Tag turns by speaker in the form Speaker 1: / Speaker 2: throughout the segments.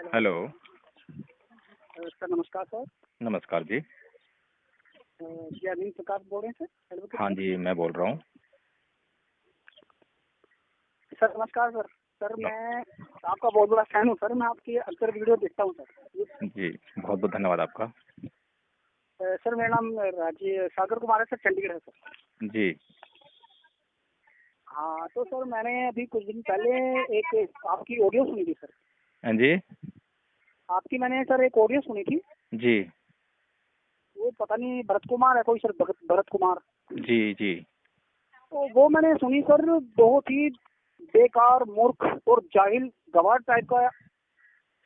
Speaker 1: Hello.
Speaker 2: Sir नमस्कार sir.
Speaker 1: नमस्कार जी।
Speaker 2: जी अरविंद प्रकाश बोल रहे हैं सर, एडवोकेट
Speaker 1: हाँ
Speaker 2: सर।
Speaker 1: जी, मैं बोल रहा हूँ।
Speaker 2: सर नमस्कार सर। सर मैं आपका बहुत बड़ा फैन हूँ सर, मैं आपकी अक्सर वीडियो देखता हूँ सर।
Speaker 1: जी, बहुत बहुत धन्यवाद आपका।
Speaker 2: सर मेरा नाम राजीव सागर कुमार है सर, चंडीगढ़ है सर।
Speaker 1: जी।
Speaker 2: हाँ तो सर मैंने अभी कुछ दिन पहले एक आपकी ऑडियो सुनी थी सर।
Speaker 1: हाँ जी।
Speaker 2: आपकी मैंने सर एक ऑडियो सुनी थी।
Speaker 1: जी।
Speaker 2: वो पता नहीं भरत कुमार है कोई सर, भरत कुमार।
Speaker 1: जी। जी।
Speaker 2: तो वो मैंने सुनी सर, बहुत ही बेकार मूर्ख और जाहिल गवार टाइप का।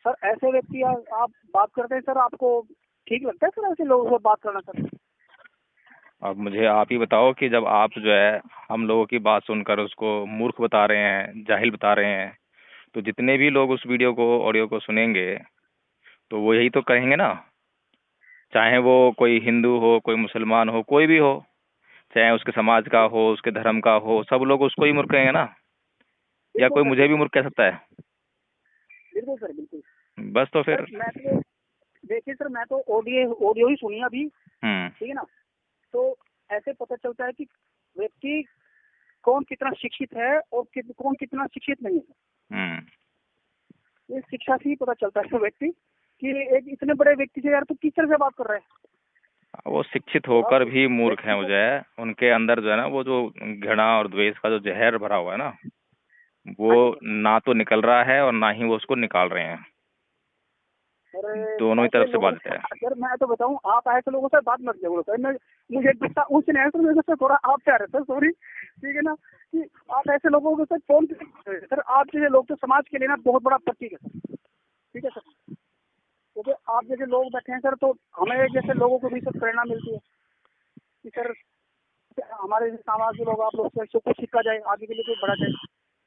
Speaker 2: सर ऐसे व्यक्ति आप बात करते हैं सर, आपको ठीक लगता है सर ऐसे लोगों से बात करना सर?
Speaker 1: अब मुझे आप ही बताओ कि जब आप जो है हम लोगों की बात सुनकर उसको मूर्ख बता रहे हैं, जाहिल बता रहे हैं, तो जितने भी लोग उस वीडियो को, ऑडियो को सुनेंगे तो वो यही तो कहेंगे ना। चाहे वो कोई हिंदू हो, कोई मुसलमान हो, कोई भी हो, चाहे उसके समाज का हो, उसके धर्म का हो, सब लोग उसको ही मूर्ख कहेंगे ना। या
Speaker 2: बिल्कुल
Speaker 1: कोई
Speaker 2: सर,
Speaker 1: मुझे भी मूर्ख कह सकता है?
Speaker 2: बिल्कुल सर, बिल्कुल।
Speaker 1: बस तो
Speaker 2: सर
Speaker 1: फिर।
Speaker 2: मैं तो देखिए सर, मैं तो ऑडियो ऑडियो ही सुनी अभी, ठीक है ना। तो ऐसे पता चलता है कि व्यक्ति कौन कितना शिक्षित है और कौन कितना शिक्षित नहीं है।
Speaker 1: हम्म।
Speaker 2: ये शिक्षा से ही पता चलता है व्यक्ति कि एक इतने बड़े व्यक्ति से यार तू किस तरह से बात कर रहा है।
Speaker 1: वो शिक्षित
Speaker 2: तो आप
Speaker 1: होकर भी मूर्ख
Speaker 2: व्यक्ति
Speaker 1: हैं।
Speaker 2: को
Speaker 1: मुझे उनके अंदर जो है ना, वो जो घृणा और द्वेष का जो जहर भरा हुआ है ना, वो
Speaker 2: हाँ जी सर।
Speaker 1: ना तो निकल रहा है और ना ही वो उसको निकाल रहे हैं।
Speaker 2: अरे
Speaker 1: दोनों ही
Speaker 2: ऐसे
Speaker 1: तरफ से
Speaker 2: लोगों
Speaker 1: बाधित है।
Speaker 2: सर मैं तो बताऊं, आप ऐसे लोगों से बात मत करो सर। मैं मुझे गुस्सा उस नहीं है सर, मेरे से थोड़ा आप प्यार है सर, सॉरी, ठीक है ना। कि आप ऐसे लोगों को सर फोन सर, आप जैसे लोग तो समाज के लिए ना बहुत बड़ा प्रतीक है सर, ठीक है सर। क्योंकि आप जैसे लोग बैठे हैं सर, तो हमें जैसे लोगों को भी सर प्रेरणा मिलती है कि सर हमारे समाज के लोग, आप लोग से कुछ सीखा जाए, आगे के लिए कोई बढ़ा जाए।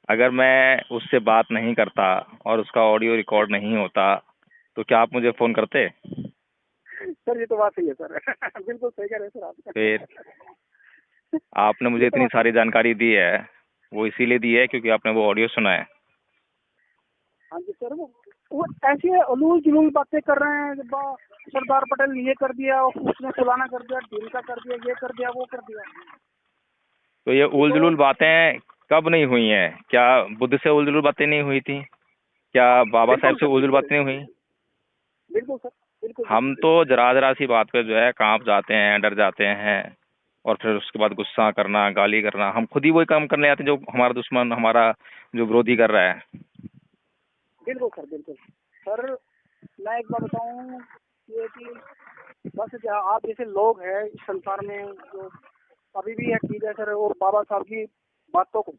Speaker 1: अगर मैं उससे बात नहीं करता और उसका ऑडियो रिकॉर्ड नहीं होता तो क्या आप मुझे फोन करते?
Speaker 2: सर ये तो बात सही है सर। बिल्कुल सही कह रहे हैं सर
Speaker 1: फिर
Speaker 2: आप।
Speaker 1: आपने मुझे
Speaker 2: ये तो
Speaker 1: इतनी
Speaker 2: बात
Speaker 1: सारी
Speaker 2: सही।
Speaker 1: जानकारी दी है, वो इसीलिए दी है क्योंकि आपने वो ऑडियो सुना है।
Speaker 2: हाँ जी सर, वो ऐसे उलूल जुलूल बातें कर रहे हैं कि सरदार पटेल ने ये कर दिया, उसने फलाना कर दिया, ढीमका कर दिया, ये कर दिया, वो कर दिया।
Speaker 1: तो ये
Speaker 2: ये तो
Speaker 1: उलझुल बातें कब नहीं हुई हैं? क्या बुद्ध से उलझुल बातें नहीं हुई थी? क्या बाबा साहब
Speaker 2: बिल्कुल
Speaker 1: से
Speaker 2: सर,
Speaker 1: उलझुल
Speaker 2: बिल्कुल
Speaker 1: बातें नहीं हुई?
Speaker 2: बिल्कुल सर, बिल्कुल
Speaker 1: हम
Speaker 2: बिल्कुल
Speaker 1: तो
Speaker 2: बिल्कुल।
Speaker 1: जरा जरा सी बात पे जो है कांप जाते हैं, डर जाते हैं, और फिर उसके बाद गुस्सा करना, गाली करना। हम खुद ही वही काम करने जाते हैं जो हमारा दुश्मन, हमारा जो विरोधी कर रहा है।
Speaker 2: बिल्कुल सर, बिल्कुल सर। मैं एक बात बताऊं, ये कि बस आप जैसे लोग हैं इस संसार में जो अभी भी है, ठीक है सर, और बाबा साहब की बातों को,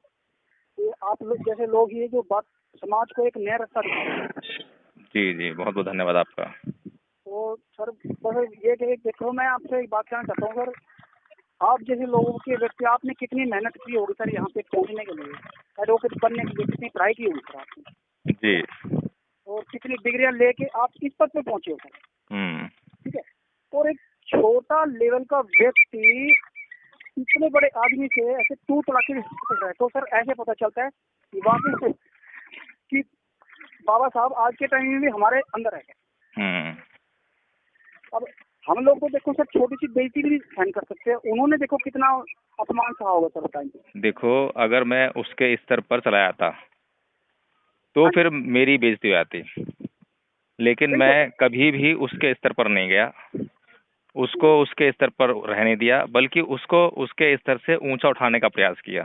Speaker 2: ये आप लोग जैसे लोग ही है जो बात समाज को एक नया रास्ता दिखा रहे हैं।
Speaker 1: जी जी, बहुत बहुत धन्यवाद आपका।
Speaker 2: तो सर बस ये कि देखो, मैं आपसे एक बात कहना चाहता हूँ सर, आप जैसे लोगों के व्यक्ति, आपने कितनी मेहनत की होगी सर यहाँ पे पहुँचने के लिए, एडवोकेट बनने के लिए कितनी पढ़ाई की होगी सर आपने, ठीक
Speaker 1: जी।
Speaker 2: है। और कितनी डिग्रियां लेके आप इस पद पे पहुंचे हो सर,
Speaker 1: हम्म।
Speaker 2: ठीक है। और एक छोटा लेवल का व्यक्ति इतने बड़े आदमी से ऐसे तू तड़ाके कर रहा है, तो सर ऐसे पता चलता है कि वाकई कि बाबा साहब आज के टाइम में भी हमारे अंदर है।
Speaker 1: हम्म।
Speaker 2: अब हम लोग तो देखो सर छोटी सी बेइज्जती भी सहन कर सकते हैं, उन्होंने देखो कितना अपमान सहा होगा सर, बताएंगे।
Speaker 1: देखो, अगर मैं उसके स्तर पर चला जाता तो
Speaker 2: हाँ जी,
Speaker 1: फिर मेरी बेइज्जती हो जाती, लेकिन
Speaker 2: बिल्कुल
Speaker 1: मैं
Speaker 2: सर।
Speaker 1: कभी भी उसके स्तर पर नहीं गया। उसको उसके स्तर पर रहने दिया, बल्कि उसको उसके स्तर से ऊंचा उठाने का प्रयास किया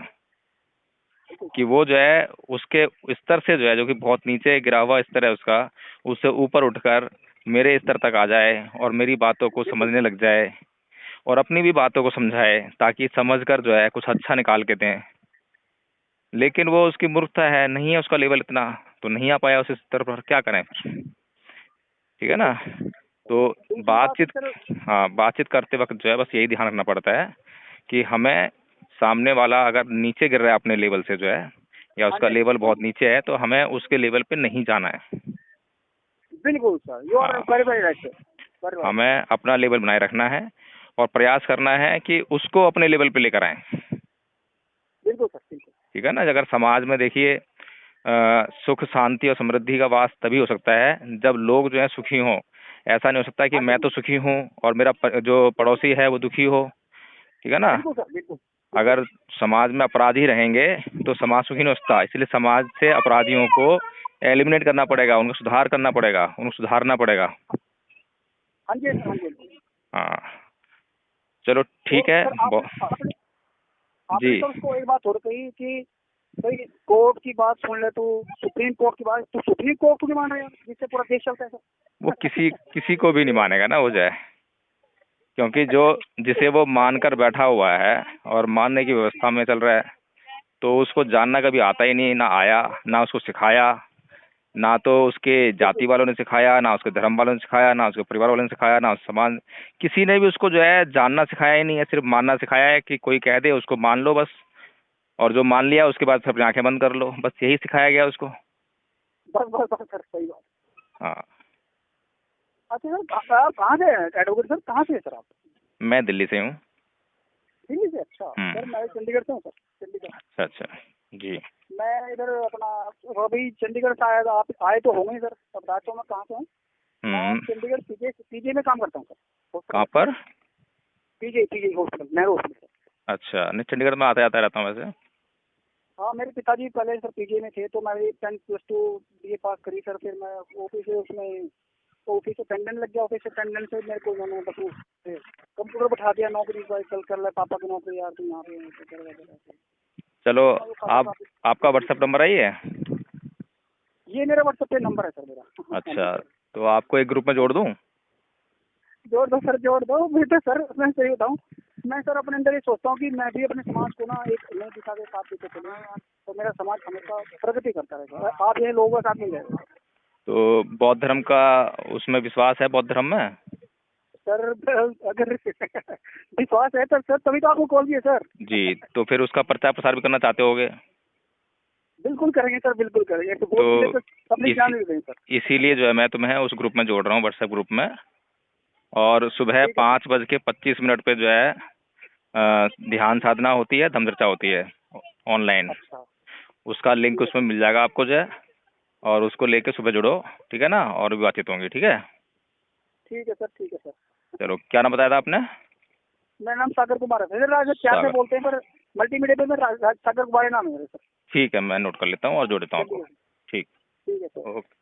Speaker 2: बिल्कुल
Speaker 1: कि वो जो है उसके स्तर से जो है, जो कि बहुत नीचे गिरा हुआ स्तर है उसका, उससे ऊपर उठकर मेरे स्तर तक आ जाए और मेरी बातों को
Speaker 2: बिल्कुल
Speaker 1: समझने लग जाए और अपनी भी बातों को समझाए, ताकि समझकर जो है कुछ अच्छा निकाल के दें। लेकिन वो उसकी मूर्खता है, नहीं है उसका लेवल इतना, तो नहीं आ पाया उस स्तर पर। क्या करें फिर? ठीक है ना।
Speaker 2: बिल्कुल
Speaker 1: तो
Speaker 2: सर। दूसरी बात है
Speaker 1: बातचीत,
Speaker 2: सर।
Speaker 1: हाँ, बातचीत करते वक्त जो है बस यही ध्यान रखना पड़ता है कि हमें सामने वाला अगर नीचे गिर रहा है अपने लेवल से जो है, या
Speaker 2: हाँ
Speaker 1: उसका
Speaker 2: जी,
Speaker 1: लेवल
Speaker 2: हाँ
Speaker 1: बहुत
Speaker 2: जी,
Speaker 1: नीचे है, तो हमें उसके लेवल पे नहीं जाना है।
Speaker 2: बिल्कुल सर, यू आर
Speaker 1: हाँ,
Speaker 2: very very right sir, very right.
Speaker 1: हमें अपना लेवल बनाए रखना है और प्रयास करना है कि उसको अपने लेवल पे लेकर आए।
Speaker 2: बिल्कुल सर, बिल्कुल।
Speaker 1: ठीक है ना। अगर समाज में देखिए सुख शांति और समृद्धि का वास तभी हो सकता है जब लोग जो है सुखी हों। ऐसा नहीं हो सकता कि
Speaker 2: हाँ जी,
Speaker 1: मैं तो सुखी हूँ और मेरा जो पड़ोसी है वो दुखी हो। ठीक है ना।
Speaker 2: बिल्कुल सर, बिल्कुल बिल्कुल।
Speaker 1: अगर समाज में अपराधी रहेंगे तो समाज सुखी नहीं हो सकता। इसलिए समाज से अपराधियों को एलिमिनेट करना पड़ेगा, उनको सुधार करना पड़ेगा, उनको सुधारना पड़ेगा।
Speaker 2: हाँ जी सर, हाँ जी।
Speaker 1: हाँ, चलो
Speaker 2: तो
Speaker 1: ठीक है।
Speaker 2: सर आपने आपने
Speaker 1: जी।
Speaker 2: आपने सर उसको एक बात और कही कि भाई कोर्ट की बात सुन ले, तो सुप्रीम कोर्ट की बात, तो सुप्रीम कोर्ट क्यों नहीं मान रहे हैं जिससे पूरा देश चलता है
Speaker 1: वो
Speaker 2: सर?
Speaker 1: किसी किसी को भी नहीं मानेगा ना वो जाए, क्योंकि जो जिसे वो मानकर बैठा हुआ है और मानने की व्यवस्था में चल रहा है, तो उसको जानना कभी आता ही नहीं, ना आया, ना उसको सिखाया, ना तो उसके जाति वालों ने सिखाया, ना उसके धर्म वालों ने सिखाया, ना उसके परिवार वालों ने सिखाया, ना समाज किसी ने भी उसको जो है जानना सिखाया ही नहीं है। सिर्फ मानना सिखाया है कि कोई कह दे उसको मान लो बस, और जो मान लिया उसके बाद फिर अपनी आंखें बंद कर लो, बस यही सिखाया गया उसको।
Speaker 2: बस बस बस सर, सही बात।
Speaker 1: हाँ।
Speaker 2: अच्छा सर, आप कहाँ से एडवोकेट सर, कहाँ से है सर आप?
Speaker 1: मैं दिल्ली से हूँ।
Speaker 2: दिल्ली से? अच्छा सर,
Speaker 1: हम्म।
Speaker 2: मैं चंडीगढ़ से हूँ सर, चंडीगढ़।
Speaker 1: अच्छा अच्छा। जी।
Speaker 2: मैं इधर अपना अभी चंडीगढ़ से आया था, आप आए तो होंगे सर, अब बताता हूँ मैं कहाँ से हूँ। मैं
Speaker 1: हम्म।
Speaker 2: चंडीगढ़ पीजे पीजे में काम करता हूँ सर,
Speaker 1: कहाँ
Speaker 2: हॉस्पिटल।
Speaker 1: पर?
Speaker 2: पीजे पीजे हॉस्पिटल, नेहरू हॉस्पिटल।
Speaker 1: अच्छा, नहीं चंडीगढ़ में आता जाता रहता हूँ वैसे।
Speaker 2: हाँ, मेरे पिताजी पहले सर पीजे में थे, तो मैं 10+2 बीए पास करी सर, फिर मैं ऑफिस से उसमें ऑफिस अटेंडेंट लग गया। ऑफिस अटेंडेंट से मेरे को उन्होंने बस कंप्यूटर बैठा दिया, नौकरी भाई चल कर ले पापा की नौकरी, यार तू यहाँ पे
Speaker 1: चलो,
Speaker 2: तो मैं वो खाता
Speaker 1: आप
Speaker 2: था।
Speaker 1: आपका व्हाट्सएप नंबर है ये?
Speaker 2: ये मेरा व्हाट्सएप पे नंबर है सर मेरा। हाँ जी
Speaker 1: अच्छा,
Speaker 2: सर।
Speaker 1: तो आपको एक ग्रुप में जोड़ दूँ?
Speaker 2: जोड़ दो सर, जोड़ दो। बेटे सर मैं सही बताऊँ, मैं सर अपने अंदर ये सोचता हूँ कि मैं भी अपने समाज को ना एक नई दिशा के साथ लेके चलूँ, तो मेरा समाज हमेशा प्रगति करता रहेगा। आप ये लोगों के साथ मिल जाएगा
Speaker 1: तो बौद्ध धर्म का उसमें विश्वास है, बौद्ध धर्म में?
Speaker 2: सर। अगर विश्वास है तो सर तभी तो आपको कॉल किया सर।
Speaker 1: जी, तो फिर उसका प्रचार प्रसार भी करना चाहते होगे?
Speaker 2: बिल्कुल करेंगे सर, बिल्कुल करेंगे। तो वोट के लिए
Speaker 1: तो
Speaker 2: तो अपनी जान दे देंगे सर।
Speaker 1: इसीलिए जो है मैं तुम्हें उस ग्रुप में जोड़ रहा हूँ, व्हाट्सएप ग्रुप में। और सुबह
Speaker 2: ठीक है सर।
Speaker 1: 5:25 पे जो है ध्यान साधना होती है, धम्म चर्चा होती है ऑनलाइन।
Speaker 2: अच्छा,
Speaker 1: उसका लिंक
Speaker 2: ठीक है
Speaker 1: उसमें
Speaker 2: सर।
Speaker 1: मिल जाएगा आपको जो है, और उसको लेके सुबह जुड़ो। ठीक है ना, और भी बातचीत होंगी। ठीक है।
Speaker 2: ठीक है सर, ठीक है सर।
Speaker 1: चलो, क्या नाम बताया था आपने?
Speaker 2: मेरा नाम सागर कुमार है सर, राज प्यार से
Speaker 1: सागर।
Speaker 2: बोलते हैं, पर मल्टीमीडिया पे मैं सागर कुमार नाम है मेरा सर।
Speaker 1: ठीक है, मैं नोट कर लेता हूँ और जोड़ देता हूँ आपको।
Speaker 2: चलिए,
Speaker 1: ठीक।
Speaker 2: ठीक है सर।
Speaker 1: ओके।